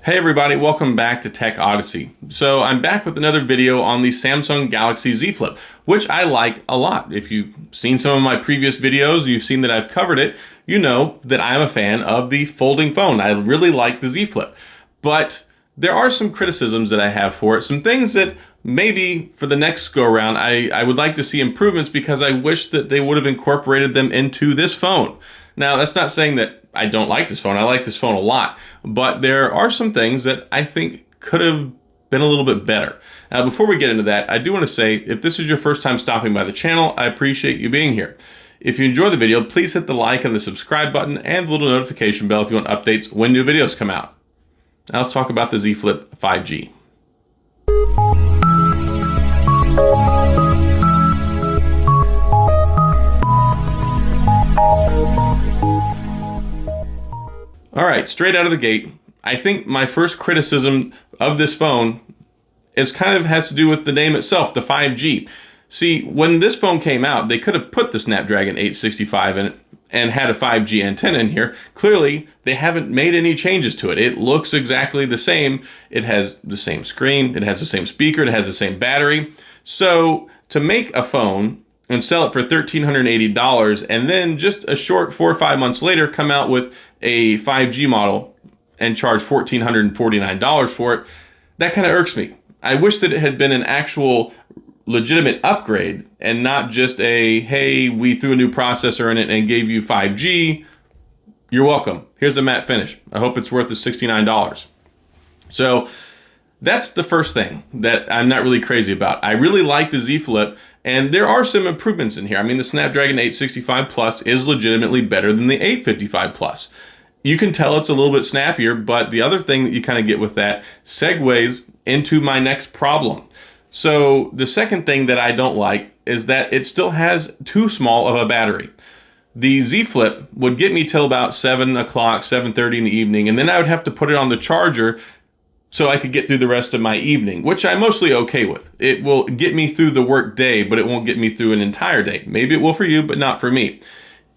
Hey everybody, welcome back to TechOdyssey. So I'm back with another video on the Samsung Galaxy Z Flip, which I like a lot. If you've seen some of my previous videos, you've seen that I've covered it, you know that I'm a fan of the folding phone. I really like the Z Flip. But there are some criticisms that I have for it, some things that maybe for the next go around I would like to see improvements because I wish that they would have incorporated them into this phone. Now, that's not saying that I don't like this phone. I like this phone a lot. But there are some things that I think could have been a little bit better. Now, before we get into that, I do want to say, if this is your first time stopping by the channel, I appreciate you being here. If you enjoy the video, please hit the like and the subscribe button and the little notification bell if you want updates when new videos come out. Now let's talk about the Z Flip 5G. All right, straight out of the gate, I think my first criticism of this phone has to do with the name itself, the 5G. See, when this phone came out, they could have put the Snapdragon 865 in it and had a 5G antenna in here. Clearly, they haven't made any changes to it. It looks exactly the same. It has the same screen, it has the same speaker, it has the same battery. So to make a phone and sell it for $1,380 and then just a short 4 or 5 months later come out with a 5G model and charge $1,449 for it, that kind of irks me. I wish that it had been an actual legitimate upgrade and not just a, hey, we threw a new processor in it and gave you 5G. You're welcome. Here's a matte finish. I hope it's worth the $69. So that's the first thing that I'm not really crazy about. I really like the Z Flip, and there are some improvements in here. I mean, the Snapdragon 865 Plus is legitimately better than the 855 Plus. You can tell it's a little bit snappier, but the other thing that you kind of get with that segues into my next problem. So the second thing that I don't like is that it still has too small of a battery. The Z Flip would get me till about 7 o'clock, 7:30 in the evening, and then I would have to put it on the charger so I could get through the rest of my evening, which I'm mostly okay with. It will get me through the work day, but it won't get me through an entire day. Maybe it will for you, but not for me.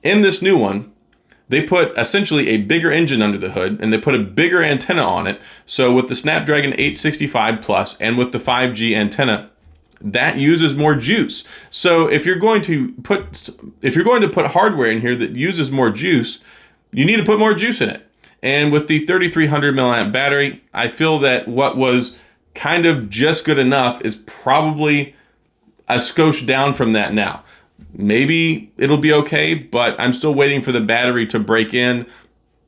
In this new one, they put essentially a bigger engine under the hood, and they put a bigger antenna on it. So with the Snapdragon 865 Plus and with the 5G antenna, that uses more juice. So if you're going to put hardware in here that uses more juice, you need to put more juice in it. And with the 3300 milliamp battery, I feel that what was kind of just good enough is probably a skosh down from that now. Maybe it'll be okay, but I'm still waiting for the battery to break in,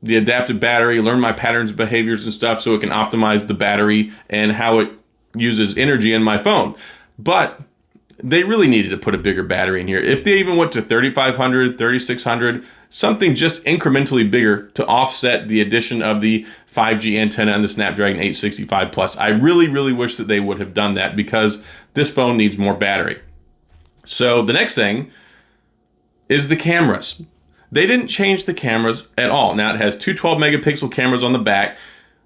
the adaptive battery, learn my patterns, behaviors, and stuff so it can optimize the battery and how it uses energy in my phone. But they really needed to put a bigger battery in here. If they even went to 3500, 3600, something just incrementally bigger to offset the addition of the 5G antenna and the Snapdragon 865 Plus. I really, really wish that they would have done that because this phone needs more battery. So the next thing is the cameras. They didn't change the cameras at all. Now it has two 12 megapixel cameras on the back,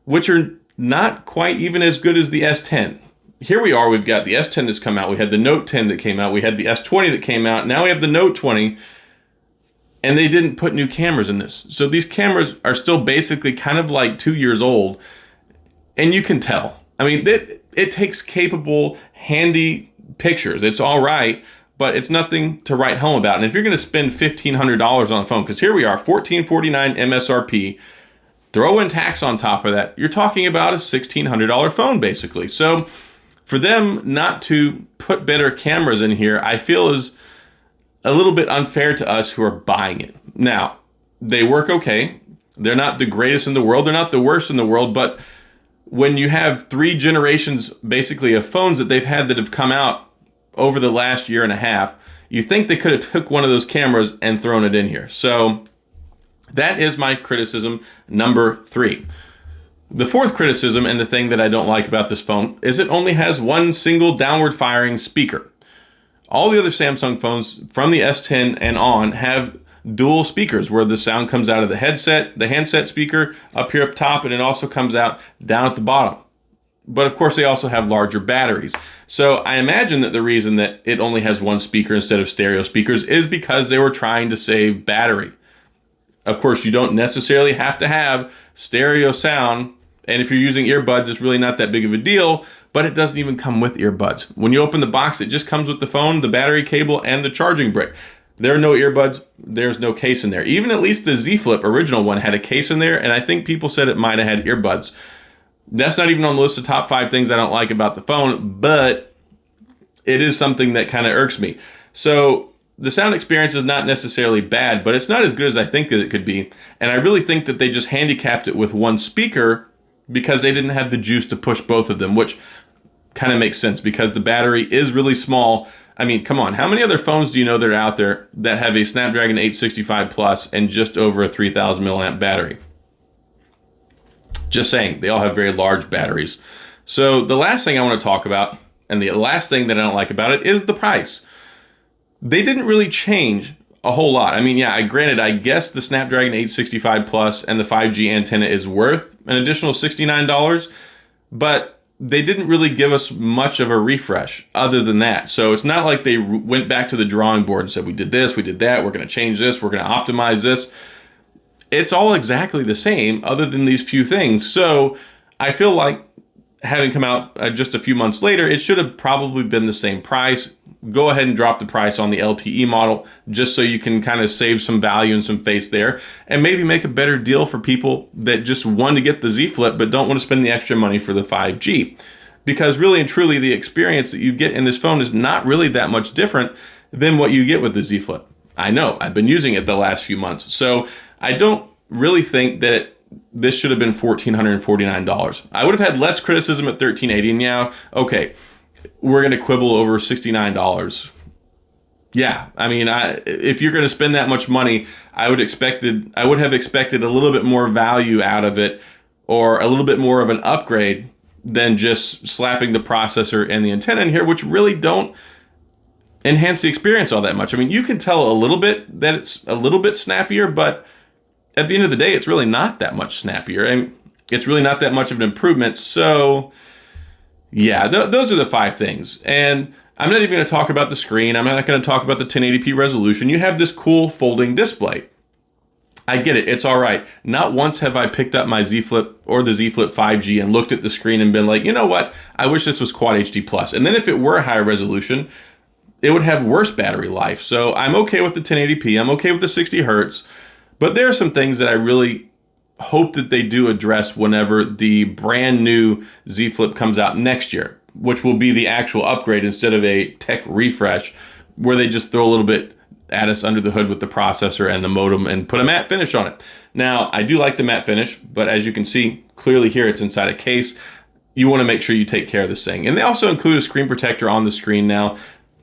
which are not quite even as good as the S10. Here we are, we've got the S10 that's come out, we had the Note 10 that came out, we had the S20 that came out, now we have the Note 20, and they didn't put new cameras in this. So these cameras are still basically kind of like 2 years old, and you can tell. I mean, it takes capable, handy pictures. It's all right, but it's nothing to write home about. And if you're going to spend $1,500 on a phone, because here we are, $1,449 MSRP, throw in tax on top of that, you're talking about a $1,600 phone basically. So for them not to put better cameras in here, I feel is a little bit unfair to us who are buying it. Now, they work okay. They're not the greatest in the world. They're not the worst in the world, but when you have 3 generations basically of phones that they've had that have come out over the last year and a half, you think they could have took one of those cameras and thrown it in here. So that is my criticism number 3. The fourth criticism, and the thing that I don't like about this phone, is it only has one single downward firing speaker. All the other Samsung phones from the S10 and on have dual speakers where the sound comes out of the handset speaker up here up top, and it also comes out down at the bottom. But of course, they also have larger batteries. So I imagine that the reason that it only has one speaker instead of stereo speakers is because they were trying to save battery. Of course, you don't necessarily have to have stereo sound And if you're using earbuds, it's really not that big of a deal, but it doesn't even come with earbuds. When you open the box, it just comes with the phone, the battery cable, and the charging brick. There are no earbuds. There's no case in there. Even at least the Z Flip original one had a case in there, and I think people said it might have had earbuds. That's not even on the list of top 5 things I don't like about the phone, but it is something that kind of irks me. So the sound experience is not necessarily bad, but it's not as good as I think that it could be. And I really think that they just handicapped it with one speaker because they didn't have the juice to push both of them, which kind of makes sense because the battery is really small. I mean, come on, how many other phones do you know that are out there that have a Snapdragon 865 Plus and just over a 3,000 milliamp battery? Just saying, they all have very large batteries. So the last thing I want to talk about, and the last thing that I don't like about it, is the price. They didn't really change a whole lot. I mean, yeah, granted, I guess the Snapdragon 865 Plus and the 5G antenna is worth an additional $69, but they didn't really give us much of a refresh other than that. So it's not like they went back to the drawing board and said, we did this, we did that, we're going to change this, we're going to optimize this. It's all exactly the same other than these few things. So I feel like having come out just a few months later, it should have probably been the same price. Go ahead and drop the price on the LTE model just so you can kind of save some value and some face there and maybe make a better deal for people that just want to get the Z Flip but don't want to spend the extra money for the 5G. Because really and truly, the experience that you get in this phone is not really that much different than what you get with the Z Flip. I know, I've been using it the last few months. So I don't really think that this should have been $1,449. I would have had less criticism at $1,380, and yeah, okay, we're going to quibble over $69. Yeah, I mean, if you're going to spend that much money, I would have expected a little bit more value out of it, or a little bit more of an upgrade than just slapping the processor and the antenna in here, which really don't enhance the experience all that much. I mean, you can tell a little bit that it's a little bit snappier, but at the end of the day, it's really not that much snappier, and it's really not that much of an improvement. So yeah, those are the 5 things. And I'm not even going to talk about the screen. I'm not going to talk about the 1080p resolution. You have this cool folding display. I get it. It's all right. Not once have I picked up my Z Flip or the Z Flip 5G and looked at the screen and been like, you know what? I wish this was Quad HD Plus. And then if it were higher resolution, it would have worse battery life. So I'm okay with the 1080p. I'm okay with the 60 hertz. But there are some things that I really hope that they do address whenever the brand new Z Flip comes out next year, which will be the actual upgrade instead of a tech refresh where they just throw a little bit at us under the hood with the processor and the modem and put a matte finish on it. Now, I do like the matte finish, but as you can see, clearly here it's inside a case. You want to make sure you take care of this thing. And they also include a screen protector on the screen now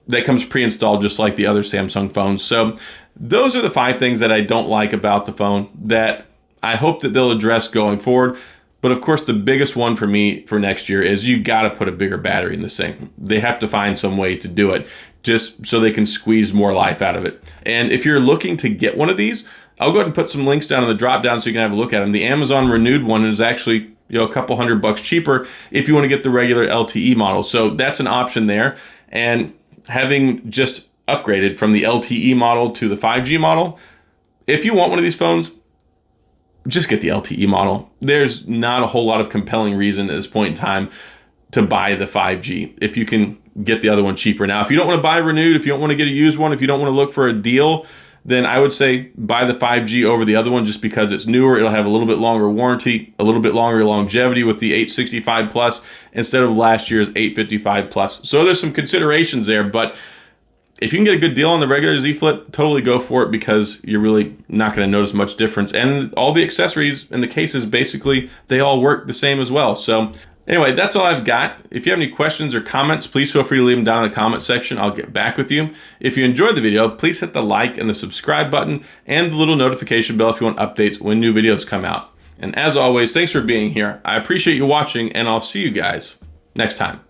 that comes pre-installed just like the other Samsung phones. So those are the 5 things that I don't like about the phone that I hope that they'll address going forward. But of course, the biggest one for me for next year is you got to put a bigger battery in this thing. They have to find some way to do it just so they can squeeze more life out of it. And if you're looking to get one of these, I'll go ahead and put some links down in the drop down so you can have a look at them. The Amazon Renewed one is actually a couple $100 cheaper if you want to get the regular LTE model. So that's an option there. And having just upgraded from the LTE model to the 5G model, if you want one of these phones, just get the LTE model. There's not a whole lot of compelling reason at this point in time to buy the 5G if you can get the other one cheaper. Now, if you don't want to buy Renewed, if you don't want to get a used one, if you don't want to look for a deal, then I would say buy the 5G over the other one just because it's newer. It'll have a little bit longer warranty, a little bit longer longevity with the 865 Plus instead of last year's 855 Plus. So there's some considerations there, but if you can get a good deal on the regular Z Flip, totally go for it because you're really not going to notice much difference. And all the accessories and the cases, basically, they all work the same as well. So anyway, that's all I've got. If you have any questions or comments, please feel free to leave them down in the comment section. I'll get back with you. If you enjoyed the video, please hit the like and the subscribe button and the little notification bell if you want updates when new videos come out. And as always, thanks for being here. I appreciate you watching, and I'll see you guys next time.